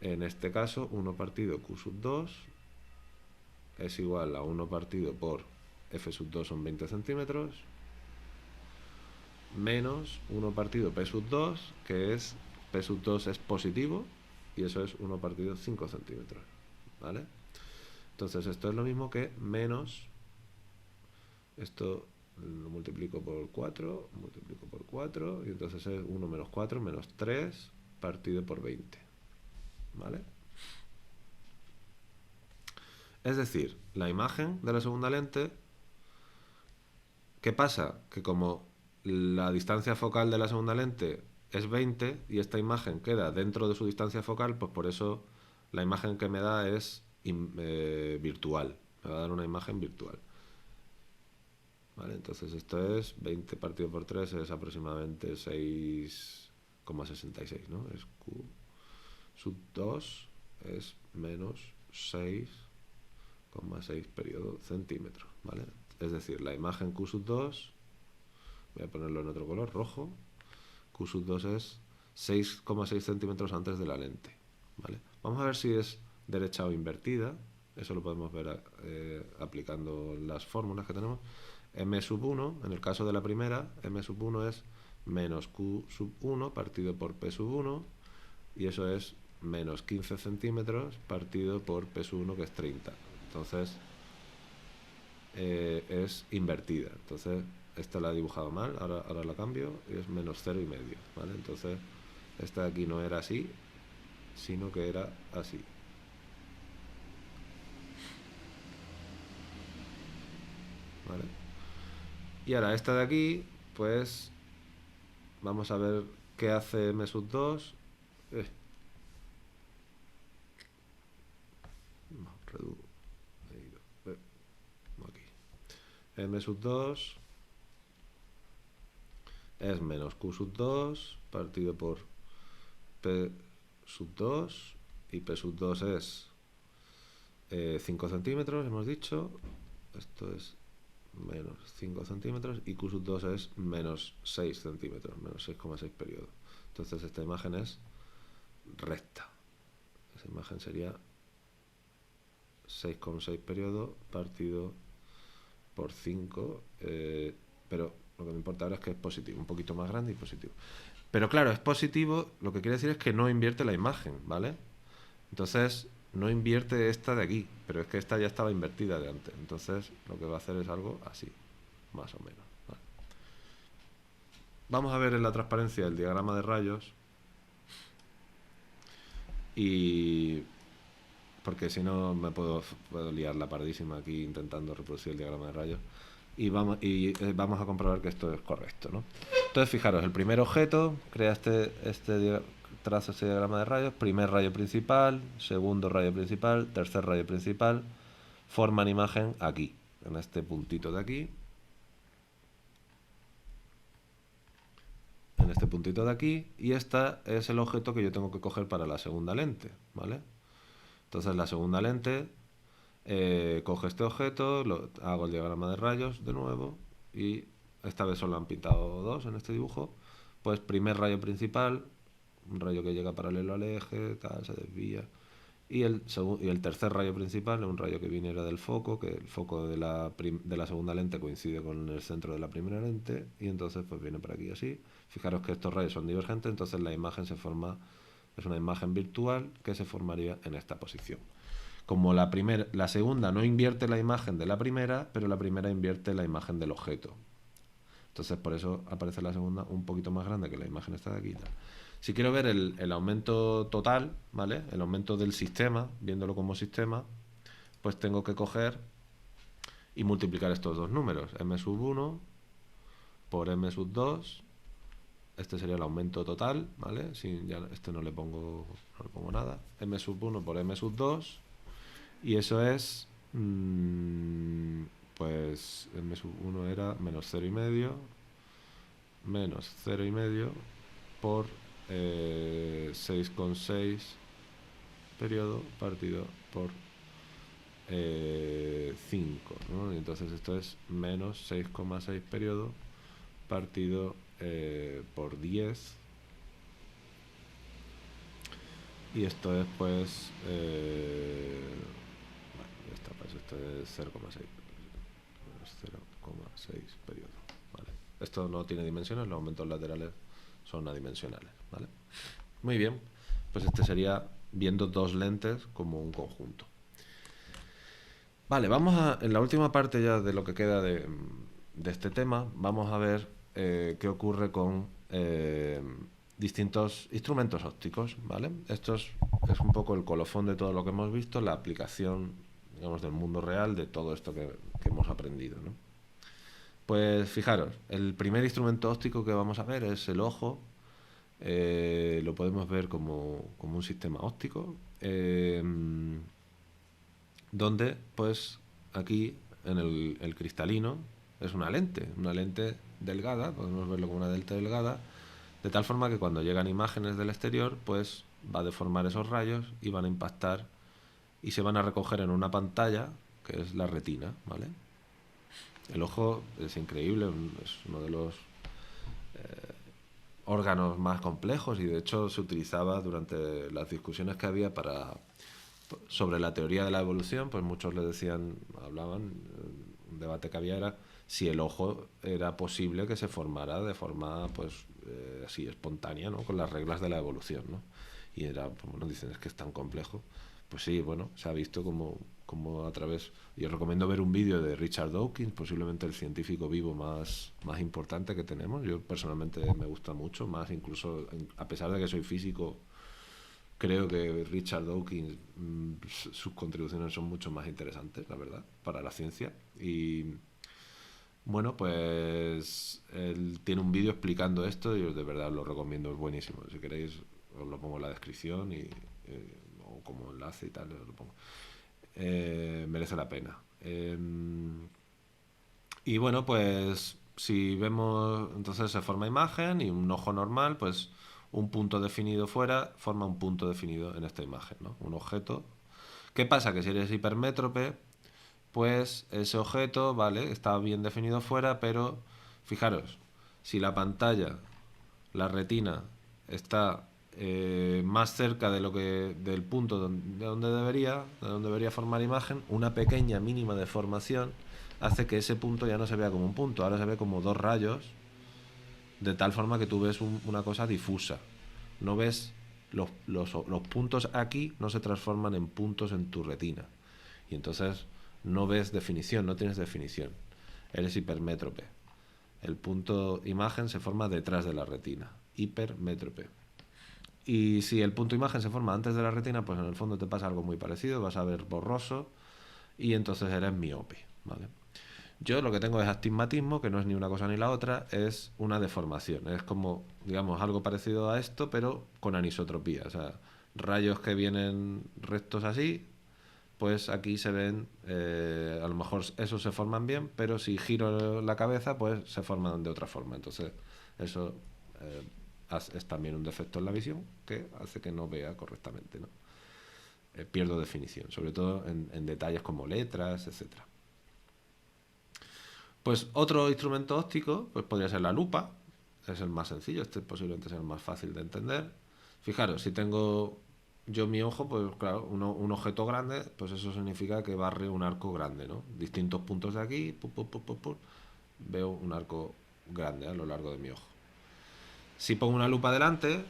en este caso, 1 partido q sub 2 es igual a 1 partido por f sub 2 son 20 centímetros, menos 1 partido p sub 2, que es, p sub 2 es positivo, y eso es 1 partido 5 centímetros, ¿vale? Entonces esto es lo mismo que menos, esto lo multiplico por 4, y entonces es 1 menos 4 menos 3 partido por 20, ¿vale? Es decir, la imagen de la segunda lente, ¿qué pasa? Que como la distancia focal de la segunda lente es 20 y esta imagen queda dentro de su distancia focal, pues por eso la imagen que me da es virtual. Me va a dar una imagen virtual. ¿Vale? Entonces esto es 20 partido por 3 es aproximadamente 6,66, ¿no? Es Q sub 2 es menos 6,6 periodo centímetros, ¿vale? Es decir, la imagen Q sub 2, voy a ponerlo en otro color, rojo, Q sub 2 es 6,6 centímetros antes de la lente, ¿vale? Vamos a ver si es derecha o invertida, eso lo podemos ver aplicando las fórmulas que tenemos. M sub 1, en el caso de la primera, M sub 1 es menos Q sub 1 partido por P sub 1, y eso es menos 15 centímetros partido por P sub 1, que es 30. Entonces, es invertida. Entonces, esta la he dibujado mal, ahora la cambio, y es menos 0,5, ¿vale? Entonces, esta de aquí no era así, sino que era así. ¿Vale? Y ahora esta de aquí, pues vamos a ver qué hace M sub 2. Aquí. M sub 2 es menos Q sub 2 partido por P sub 2, y P sub 2 es 5 centímetros, hemos dicho. Esto es menos 5 centímetros, y Q sub 2 es menos 6 centímetros, menos 6,6 periodo. Entonces esta imagen es recta. Esa imagen sería 6,6 periodo partido por 5, pero lo que me importa ahora es que es positivo, un poquito más grande y positivo. Pero claro, es positivo, lo que quiere decir es que no invierte la imagen, ¿vale? Entonces, no invierte esta de aquí, pero es que esta ya estaba invertida de antes. Entonces, lo que va a hacer es algo así, más o menos, ¿vale? Vamos a ver en la transparencia el diagrama de rayos, y porque si no me puedo liar la pardísima aquí intentando reproducir el diagrama de rayos, y vamos a comprobar que esto es correcto, ¿no? Entonces, fijaros, el primer objeto crea traza este diagrama de rayos, primer rayo principal, segundo rayo principal, tercer rayo principal, forman imagen aquí, en este puntito de aquí, en este puntito de aquí, y este es el objeto que yo tengo que coger para la segunda lente, ¿vale? Entonces la segunda lente coge este objeto, hago el diagrama de rayos de nuevo, y esta vez solo han pintado dos en este dibujo. Pues primer rayo principal, un rayo que llega paralelo al eje, tal, se desvía, y el tercer rayo principal es un rayo que viniera del foco, que el foco de la segunda lente coincide con el centro de la primera lente, y entonces pues viene por aquí así. Fijaros que estos rayos son divergentes, entonces la imagen se forma, es una imagen virtual que se formaría en esta posición. Como la segunda no invierte la imagen de la primera, pero la primera invierte la imagen del objeto. Entonces por eso aparece la segunda un poquito más grande que la imagen esta de aquí. Si quiero ver el aumento total, ¿vale? El aumento del sistema, viéndolo como sistema, pues tengo que coger y multiplicar estos dos números, m sub 1 por m sub 2. Este sería el aumento total, ¿vale? Si ya este no le pongo nada. M sub 1 por m sub 2. Y eso es, pues m sub 1 era menos 0,5, por 6,6 periodo partido por 5, ¿no? Y entonces esto es menos 6,6 periodo partido por 10. Y esto es pues bueno, esto es 0,6 periodo, ¿vale? Esto no tiene dimensiones, los aumentos laterales son adimensionales, ¿vale? Muy bien, pues este sería viendo dos lentes como un conjunto. Vale, en la última parte ya de lo que queda de este tema, vamos a ver qué ocurre con distintos instrumentos ópticos, ¿vale? Esto es un poco el colofón de todo lo que hemos visto, la aplicación, digamos, del mundo real de todo esto que hemos aprendido, ¿no? Pues fijaros, el primer instrumento óptico que vamos a ver es el ojo. Lo podemos ver como un sistema óptico, donde pues aquí en el cristalino es una lente delgada, podemos verlo como una lente delgada, de tal forma que cuando llegan imágenes del exterior pues va a deformar esos rayos y van a impactar y se van a recoger en una pantalla que es la retina, ¿vale? El ojo es increíble, es uno de los órganos más complejos y de hecho se utilizaba durante las discusiones que había sobre la teoría de la evolución, pues muchos le decían, hablaban, un debate que había era si el ojo era posible que se formara de forma pues así espontánea, ¿no? Con las reglas de la evolución, ¿no? Y era, pues, bueno, dicen, es que es tan complejo. Pues sí, bueno, se ha visto como a través... Yo recomiendo ver un vídeo de Richard Dawkins, posiblemente el científico vivo más importante que tenemos. Yo personalmente me gusta mucho, más incluso, a pesar de que soy físico, creo que Richard Dawkins, sus contribuciones son mucho más interesantes, la verdad, para la ciencia. Y bueno, pues él tiene un vídeo explicando esto y de verdad lo recomiendo, es buenísimo. Si queréis, os lo pongo en la descripción o como enlace y tal, os lo pongo. Merece la pena. Y bueno, pues si vemos, entonces se forma imagen y un ojo normal, pues un punto definido fuera forma un punto definido en esta imagen, ¿no? Un objeto. ¿Qué pasa? Que si eres hipermétrope, pues ese objeto, ¿vale? Está bien definido fuera, pero fijaros, si la pantalla, la retina, está más cerca del punto de donde debería formar imagen, una pequeña mínima deformación hace que ese punto ya no se vea como un punto, ahora se ve como dos rayos, de tal forma que tú ves una cosa difusa. No ves los puntos aquí, no se transforman en puntos en tu retina. Y entonces no ves definición, no tienes definición. Eres hipermétrope. El punto imagen se forma detrás de la retina. Hipermétrope. Y si el punto imagen se forma antes de la retina, pues en el fondo te pasa algo muy parecido, vas a ver borroso y entonces eres miope, ¿vale? Yo lo que tengo es astigmatismo, que no es ni una cosa ni la otra, es una deformación. Es como, digamos, algo parecido a esto, pero con anisotropía. O sea, rayos que vienen rectos así, pues aquí se ven, a lo mejor esos se forman bien, pero si giro la cabeza, pues se forman de otra forma. Entonces, eso es también un defecto en la visión que hace que no vea correctamente, ¿no? Pierdo definición, sobre todo en detalles como letras, etcétera. Pues otro instrumento óptico pues podría ser la lupa, es el más sencillo, este posiblemente sea el más fácil de entender. Fijaros, si tengo yo mi ojo, pues claro, un objeto grande, pues eso significa que barre un arco grande, ¿no? Distintos puntos de aquí, veo un arco grande a lo largo de mi ojo. Si pongo una lupa delante,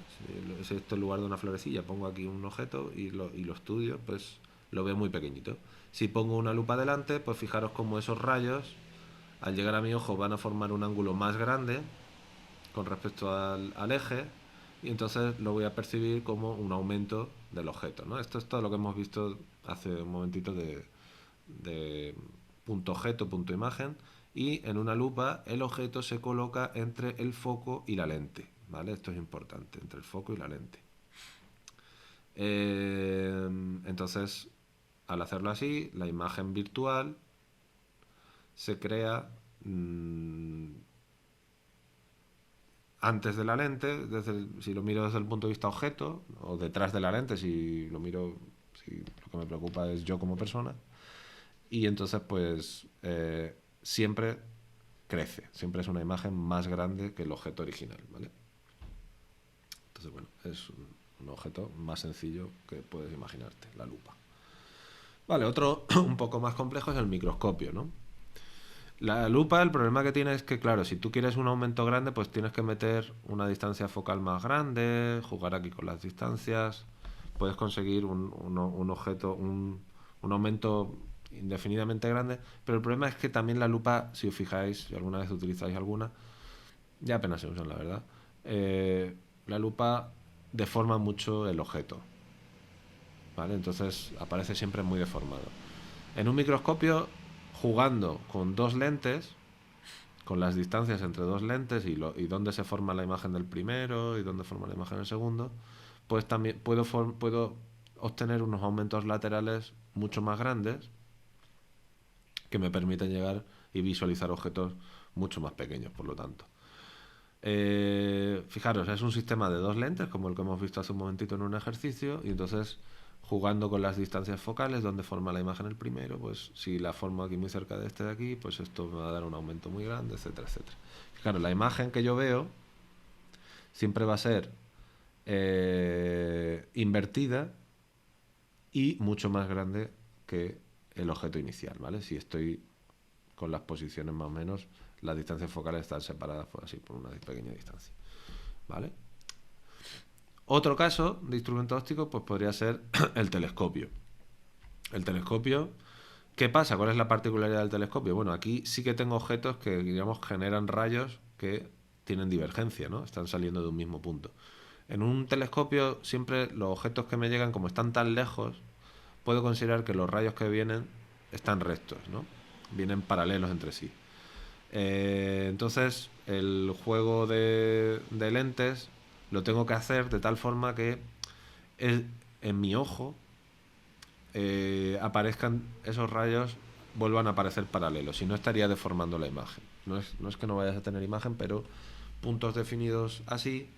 si esto en lugar de una florecilla, pongo aquí un objeto y lo estudio, pues lo veo muy pequeñito. Si pongo una lupa delante, pues fijaros cómo esos rayos al llegar a mi ojo van a formar un ángulo más grande con respecto al eje y entonces lo voy a percibir como un aumento del objeto, ¿no? Esto es todo lo que hemos visto hace un momentito de punto objeto, punto imagen, y en una lupa el objeto se coloca entre el foco y la lente, ¿vale? Esto es importante, entre el foco y la lente. Entonces, al hacerlo así, la imagen virtual se crea antes de la lente, si lo miro desde el punto de vista objeto, o detrás de la lente, si lo que me preocupa es yo como persona. y entonces pues siempre crece, siempre es una imagen más grande que el objeto original, ¿vale? Entonces, bueno, es un objeto más sencillo que puedes imaginarte, la lupa. Vale, otro un poco más complejo es el microscopio, ¿no? La lupa, el problema que tiene es que, claro, si tú quieres un aumento grande, pues tienes que meter una distancia focal más grande, jugar aquí con las distancias, puedes conseguir un objeto, un aumento indefinidamente grande, pero el problema es que también la lupa, si os fijáis, si alguna vez utilizáis alguna, ya apenas se usan, la verdad, la lupa deforma mucho el objeto, ¿vale? Entonces aparece siempre muy deformado. En un microscopio, jugando con dos lentes, con las distancias entre dos lentes y dónde se forma la imagen del primero y dónde forma la imagen del segundo, pues también puedo obtener unos aumentos laterales mucho más grandes que me permiten llegar y visualizar objetos mucho más pequeños, por lo tanto. Fijaros, es un sistema de dos lentes, como el que hemos visto hace un momentito en un ejercicio, y entonces jugando con las distancias focales, donde forma la imagen el primero, pues si la formo aquí muy cerca de este de aquí, pues esto me va a dar un aumento muy grande, etcétera, etcétera. Fijaros, la imagen que yo veo siempre va a ser invertida y mucho más grande que el objeto inicial, ¿vale? Si estoy con las posiciones más o menos, las distancias focales están separadas por así, por una pequeña distancia, ¿vale? Otro caso de instrumento óptico pues podría ser el telescopio. El telescopio, ¿qué pasa? ¿Cuál es la particularidad del telescopio? Bueno, aquí sí que tengo objetos que, digamos, generan rayos que tienen divergencia, ¿no? Están saliendo de un mismo punto. En un telescopio siempre los objetos que me llegan, como están tan lejos, puedo considerar que los rayos que vienen están rectos, ¿no? Vienen paralelos entre sí. Entonces, el juego de lentes lo tengo que hacer de tal forma que en mi ojo aparezcan esos rayos, vuelvan a aparecer paralelos. Si no, estaría deformando la imagen. No es que no vayas a tener imagen, pero puntos definidos así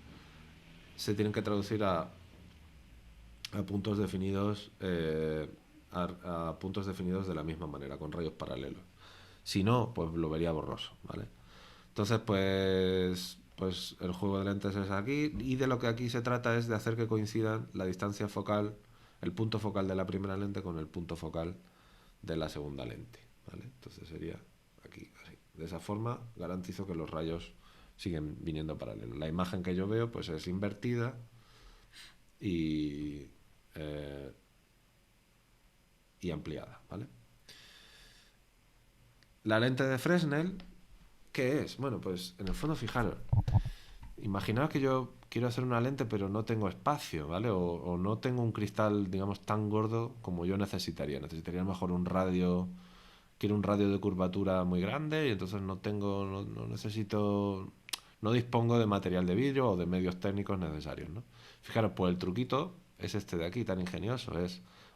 se tienen que traducir a puntos definidos a puntos definidos de la misma manera, con rayos paralelos. Si no, pues lo vería borroso, ¿vale? Entonces, pues el juego de lentes es aquí, y de lo que aquí se trata es de hacer que coincidan la distancia focal, el punto focal de la primera lente con el punto focal de la segunda lente, ¿vale? Entonces sería aquí, así. De esa forma garantizo que los rayos siguen viniendo paralelos. La imagen que yo veo pues es invertida y, eh, y ampliada, ¿vale? La lente de Fresnel, ¿qué es? Bueno, pues en el fondo, fijaros, imaginaos que yo quiero hacer una lente pero no tengo espacio, ¿vale? O no tengo un cristal, digamos, tan gordo como yo necesitaría. Necesitaría a lo mejor un radio, quiero un radio de curvatura muy grande y entonces no necesito, no dispongo de material de vidrio o de medios técnicos necesarios, ¿no? Fijaros, pues el truquito es este de aquí, tan ingenioso,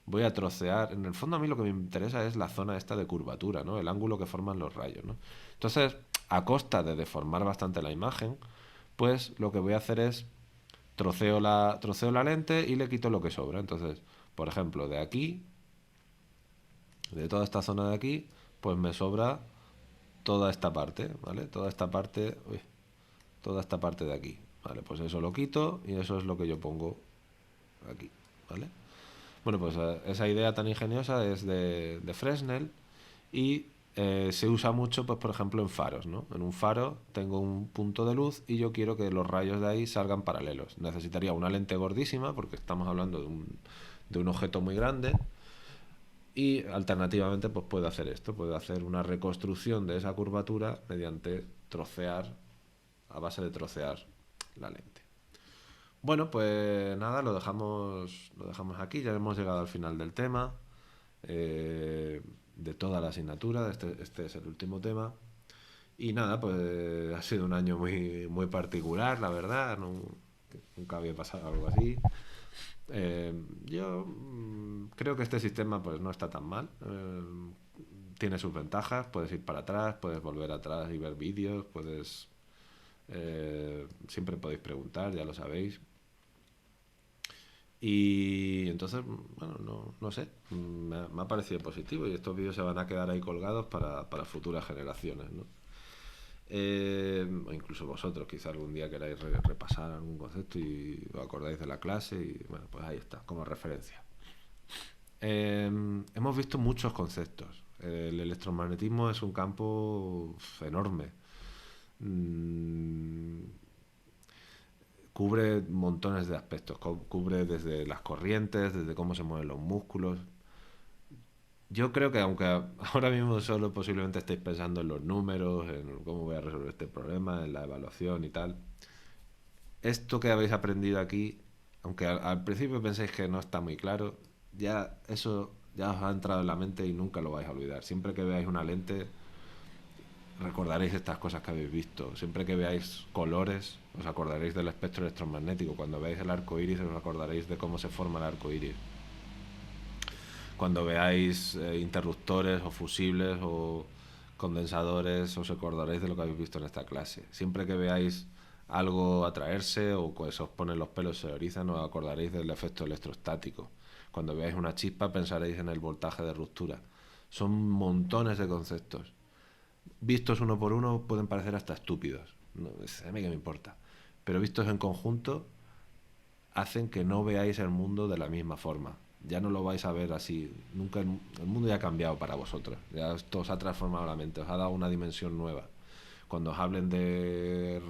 voy a trocear, en el fondo a mí lo que me interesa es la zona esta de curvatura, ¿no? El ángulo que forman los rayos, ¿no? Entonces, a costa de deformar bastante la imagen, pues lo que voy a hacer es troceo la lente y le quito lo que sobra. Entonces, por ejemplo, de aquí, de toda esta zona de aquí, pues me sobra toda esta parte, ¿vale? Toda esta parte de aquí, ¿vale? Pues eso lo quito y eso es lo que yo pongo aquí, ¿vale? Bueno, pues esa idea tan ingeniosa es de Fresnel y se usa mucho, pues por ejemplo, en faros, ¿no? En un faro tengo un punto de luz y yo quiero que los rayos de ahí salgan paralelos. Necesitaría una lente gordísima porque estamos hablando de un objeto muy grande y alternativamente pues puedo hacer esto, puedo hacer una reconstrucción de esa curvatura mediante trocear, a base de trocear la lente. Bueno, pues nada, lo dejamos aquí, ya hemos llegado al final del tema, de toda la asignatura, este es el último tema. Y nada, pues ha sido un año muy, muy particular, la verdad, nunca había pasado algo así. Yo creo que este sistema pues no está tan mal. Tiene sus ventajas, puedes ir para atrás, puedes volver atrás y ver vídeos, siempre podéis preguntar, ya lo sabéis. Y entonces, bueno, no sé, me ha parecido positivo y estos vídeos se van a quedar ahí colgados para futuras generaciones, ¿no? O incluso vosotros quizá algún día queráis repasar algún concepto y os acordáis de la clase y bueno, pues ahí está, como referencia. Hemos visto muchos conceptos. El electromagnetismo es un campo enorme. Mm, Cubre montones de aspectos. Cubre desde las corrientes, desde cómo se mueven los músculos. Yo creo que aunque ahora mismo solo posiblemente estéis pensando en los números, en cómo voy a resolver este problema, en la evaluación y tal, esto que habéis aprendido aquí, aunque al principio penséis que no está muy claro, ya eso ya os ha entrado en la mente y nunca lo vais a olvidar. Siempre que veáis una lente, recordaréis estas cosas que habéis visto. Siempre que veáis colores, os acordaréis del espectro electromagnético. Cuando veáis el arco iris, os acordaréis de cómo se forma el arco iris. Cuando veáis interruptores o fusibles o condensadores, os acordaréis de lo que habéis visto en esta clase. Siempre que veáis algo atraerse o que se os ponen los pelos se erizan, os acordaréis del efecto electrostático. Cuando veáis una chispa, pensaréis en el voltaje de ruptura. Son montones de conceptos. Vistos uno por uno pueden parecer hasta estúpidos. No, a mí que me importa. Pero vistos en conjunto hacen que no veáis el mundo de la misma forma. Ya no lo vais a ver así. Nunca el mundo ya ha cambiado para vosotros. Ya esto os ha transformado la mente, os ha dado una dimensión nueva. Cuando os hablen de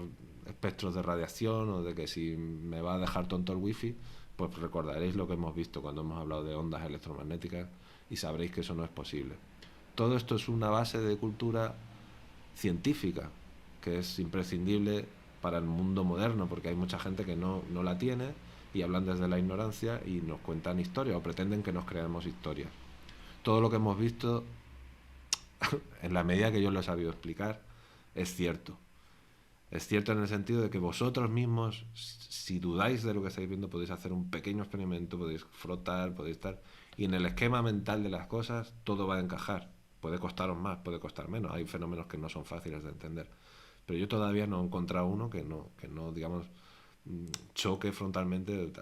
espectros de radiación o de que si me va a dejar tonto el wifi, pues recordaréis lo que hemos visto cuando hemos hablado de ondas electromagnéticas y sabréis que eso no es posible. Todo esto es una base de cultura científica que es imprescindible para el mundo moderno, porque hay mucha gente que no la tiene y hablan desde la ignorancia y nos cuentan historias o pretenden que nos creemos historias. Todo lo que hemos visto, en la medida que yo lo he sabido explicar, es cierto. Es cierto en el sentido de que vosotros mismos, si dudáis de lo que estáis viendo, podéis hacer un pequeño experimento, podéis frotar, podéis estar... Y en el esquema mental de las cosas, todo va a encajar. Puede costaros más, puede costar menos. Hay fenómenos que no son fáciles de entender. Pero yo todavía no he encontrado uno que no digamos, choque frontalmente.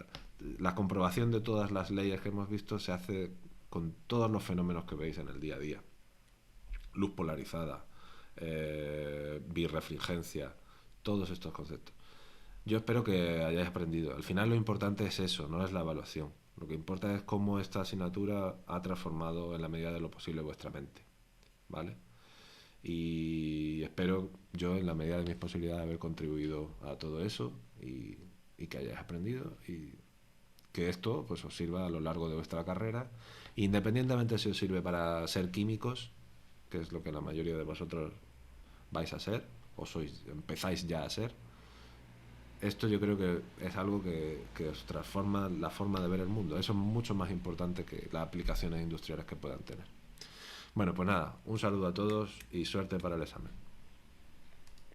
La comprobación de todas las leyes que hemos visto se hace con todos los fenómenos que veis en el día a día. Luz polarizada, birrefringencia, todos estos conceptos. Yo espero que hayáis aprendido. Al final lo importante es eso, no es la evaluación. Lo que importa es cómo esta asignatura ha transformado en la medida de lo posible vuestra mente. ¿Vale? Y espero yo, en la medida de mis posibilidades, haber contribuido a todo eso y que hayáis aprendido y que esto pues os sirva a lo largo de vuestra carrera, independientemente si os sirve para ser químicos, que es lo que la mayoría de vosotros vais a ser o empezáis ya a ser. Esto yo creo que es algo que os transforma la forma de ver el mundo. Eso es mucho más importante que las aplicaciones industriales que puedan tener. Bueno, pues nada, un saludo a todos y suerte para el examen.